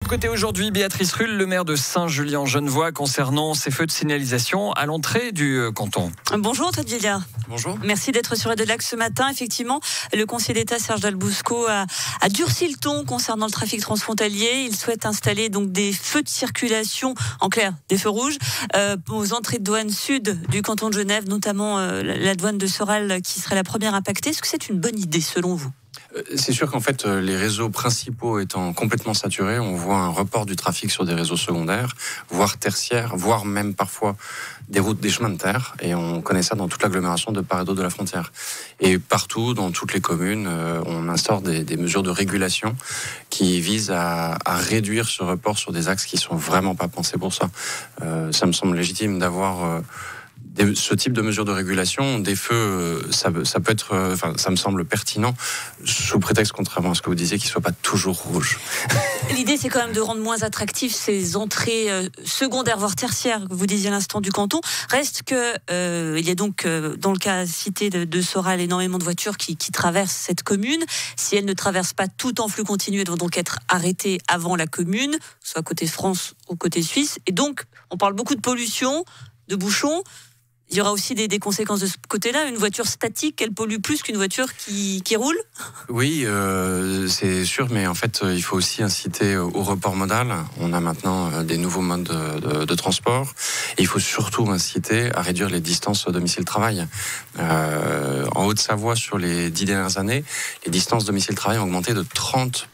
Côté aujourd'hui, Béatrice Rulle, le maire de Saint-Julien-Genevois, concernant ces feux de signalisation à l'entrée du canton. Bonjour Antoine Villard. Bonjour. Merci d'être sur Radio Lac ce matin. Effectivement, le conseiller d'État Serge Dalbosco a durci le ton concernant le trafic transfrontalier. Il souhaite installer donc des feux de circulation, en clair, des feux rouges, aux entrées de douane sud du canton de Genève, notamment la douane de Soral qui serait la première impactée. Est-ce que c'est une bonne idée selon vous ? C'est sûr qu'en fait, les réseaux principaux étant complètement saturés, on voit un report du trafic sur des réseaux secondaires, voire tertiaires, voire même parfois des routes, des chemins de terre. Et on connaît ça dans toute l'agglomération de part et d'autre de la frontière. Et partout, dans toutes les communes, on instaure des mesures de régulation qui visent à réduire ce report sur des axes qui sont vraiment pas pensés pour ça. Ça me semble légitime d'avoir ce type de mesures de régulation. Des feux, ça peut être, ça me semble pertinent, sous prétexte, contrairement à ce que vous disiez, qu'ils ne soient pas toujours rouges. L'idée, c'est quand même de rendre moins attractifs ces entrées secondaires, voire tertiaires, que vous disiez à l'instant, du canton. Reste que, il y a donc, dans le cas cité de Soral, énormément de voitures qui traversent cette commune. Si elles ne traversent pas tout en flux continu, elles doivent donc être arrêtées avant la commune, soit côté France ou côté Suisse. Et donc, on parle beaucoup de pollution, de bouchons. Il y aura aussi des conséquences de ce côté-là. Une voiture statique, elle pollue plus qu'une voiture qui roule ? Oui, c'est sûr, mais en fait, il faut aussi inciter au report modal. On a maintenant des nouveaux modes de transport. Et il faut surtout inciter à réduire les distances domicile-travail. En Haute-Savoie, sur les 10 dernières années, les distances domicile-travail ont augmenté de 30%.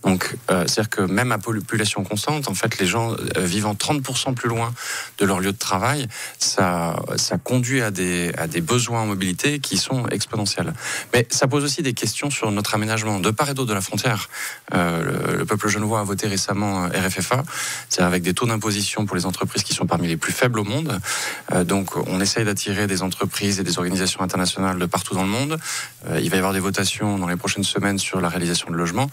Donc, c'est-à-dire que même à population constante, en fait, les gens vivant 30% plus loin de leur lieu de travail, ça conduit à des besoins en mobilité qui sont exponentiels. Mais ça pose aussi des questions sur notre aménagement de part et d'autre de la frontière. Le peuple genevois a voté récemment RFFA, c'est-à-dire avec des taux d'imposition pour les entreprises qui sont parmi les plus faibles au monde. Donc, on essaye d'attirer des entreprises et des organisations internationales de partout dans le monde. Il va y avoir des votations dans les prochaines semaines sur la réalisation de logements.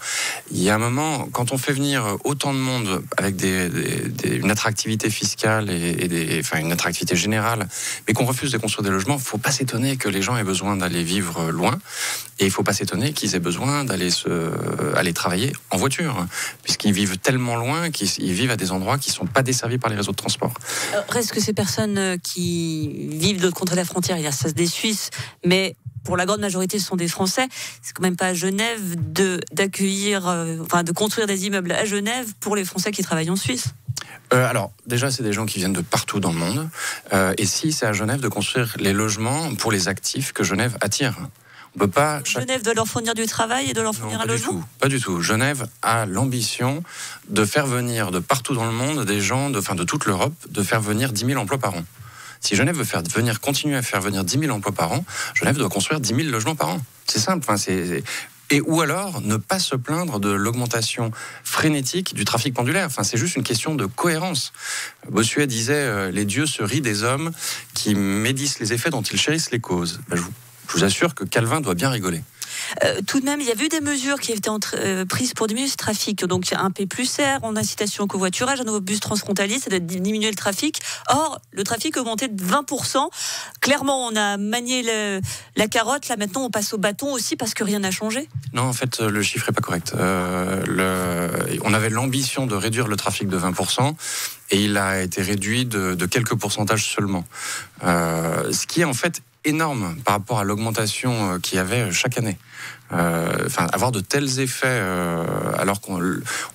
Il y a un moment, quand on fait venir autant de monde avec une attractivité fiscale et une attractivité générale, mais qu'on refuse de construire des logements, il ne faut pas s'étonner que les gens aient besoin d'aller vivre loin, et il ne faut pas s'étonner qu'ils aient besoin d'aller aller travailler en voiture, puisqu'ils vivent tellement loin qu'ils vivent à des endroits qui ne sont pas desservis par les réseaux de transport. Reste que ces personnes qui vivent de l'autre côté de la frontière, il y a ça des Suisses, mais pour la grande majorité, ce sont des Français. C'est quand même pas à Genève de construire des immeubles à Genève pour les Français qui travaillent en Suisse. Alors, déjà, c'est des gens qui viennent de partout dans le monde. Et si c'est à Genève de construire les logements pour les actifs que Genève attire. On peut pas. Genève doit leur fournir du travail et de leur fournir un logement ? Pas du tout. Genève a l'ambition de faire venir de partout dans le monde des gens, de toute l'Europe, de faire venir 10 000 emplois par an. Si Genève veut continuer à faire venir 10 000 emplois par an, Genève doit construire 10 000 logements par an. C'est simple. Ou alors, ne pas se plaindre de l'augmentation frénétique du trafic pendulaire. C'est juste une question de cohérence. Bossuet disait « Les dieux se rient des hommes qui médissent les effets dont ils chérissent les causes ». Je vous assure que Calvin doit bien rigoler. Tout de même, il y a eu des mesures qui étaient prises pour diminuer ce trafic. Donc, un P+R, en incitation au covoiturage, un nouveau bus transfrontalier, ça doit diminuer le trafic. Or, le trafic a augmenté de 20%. Clairement, on a manié la carotte. Là, maintenant, on passe au bâton aussi parce que rien n'a changé. Non, en fait, le chiffre n'est pas correct. On avait l'ambition de réduire le trafic de 20%. Et il a été réduit de quelques pourcentages seulement. Ce qui est en fait énorme par rapport à l'augmentation qu'il y avait chaque année. Avoir de tels effets alors qu'on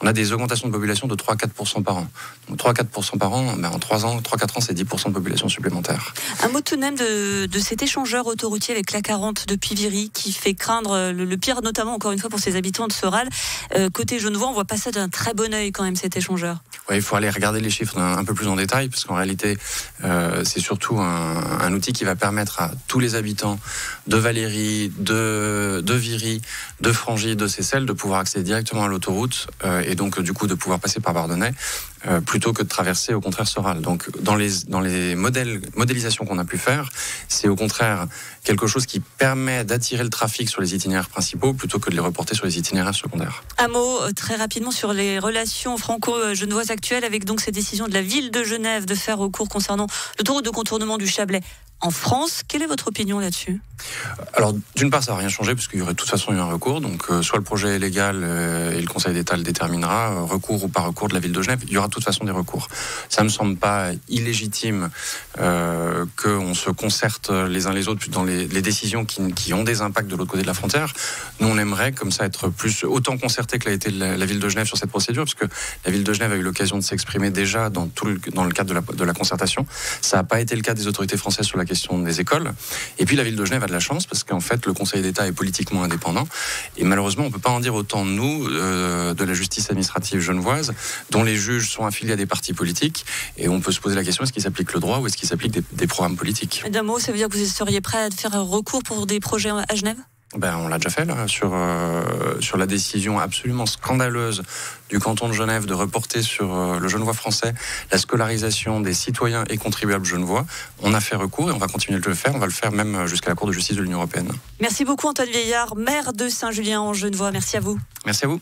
a des augmentations de population de 3-4% par an. Donc 3-4% par an, en 3-4 ans, c'est 10% de population supplémentaire. Un mot tout de même de cet échangeur autoroutier avec l'A40 depuis Viry qui fait craindre le pire, notamment encore une fois pour ses habitants de Soral. Côté Genevois, on voit pas ça d'un très bon œil quand même, cet échangeur. Ouais, il faut aller regarder les chiffres un peu plus en détail, parce qu'en réalité, c'est surtout un outil qui va permettre à tous les habitants de Valéry, de Viry, de Frangy, de Seyssel, de pouvoir accéder directement à l'autoroute et donc du coup de pouvoir passer par Bardonnay plutôt que de traverser au contraire Soral. Donc dans les modélisations qu'on a pu faire, c'est au contraire quelque chose qui permet d'attirer le trafic sur les itinéraires principaux plutôt que de les reporter sur les itinéraires secondaires. Un mot très rapidement sur les relations franco-genevoises actuelles avec donc ces décisions de la ville de Genève de faire recours concernant l'autoroute de contournement du Chablais en France. Quelle est votre opinion là-dessus ? Alors, d'une part, ça va rien changer parce qu'il y aurait de toute façon eu un recours. Donc, soit le projet est légal et le Conseil d'État le déterminera, recours ou pas recours de la ville de Genève, il y aura de toute façon des recours. Ça me semble pas illégitime qu'on se concerte les uns les autres dans les décisions qui ont des impacts de l'autre côté de la frontière. Nous, on aimerait comme ça être autant concerté que l'a été la ville de Genève sur cette procédure, parce que la ville de Genève a eu l'occasion de s'exprimer déjà dans le cadre de la concertation. Ça n'a pas été le cas des autorités françaises sur la question des écoles. Et puis la ville de Genève a de la chance parce qu'en fait le Conseil d'État est politiquement indépendant et malheureusement on ne peut pas en dire autant nous de la justice administrative genevoise dont les juges sont affiliés à des partis politiques et on peut se poser la question est-ce qu'il s'applique le droit ou est-ce qu'il s'applique des programmes politiques. D'un mot, ça veut dire que vous seriez prêt à faire un recours pour des projets à Genève ? On l'a déjà fait là, sur la décision absolument scandaleuse du canton de Genève de reporter sur le genevois français la scolarisation des citoyens et contribuables genevois. On a fait recours et on va continuer de le faire. On va le faire même jusqu'à la Cour de justice de l'Union européenne. Merci beaucoup Antoine Vieillard, maire de Saint-Julien en Genevois. Merci à vous. Merci à vous.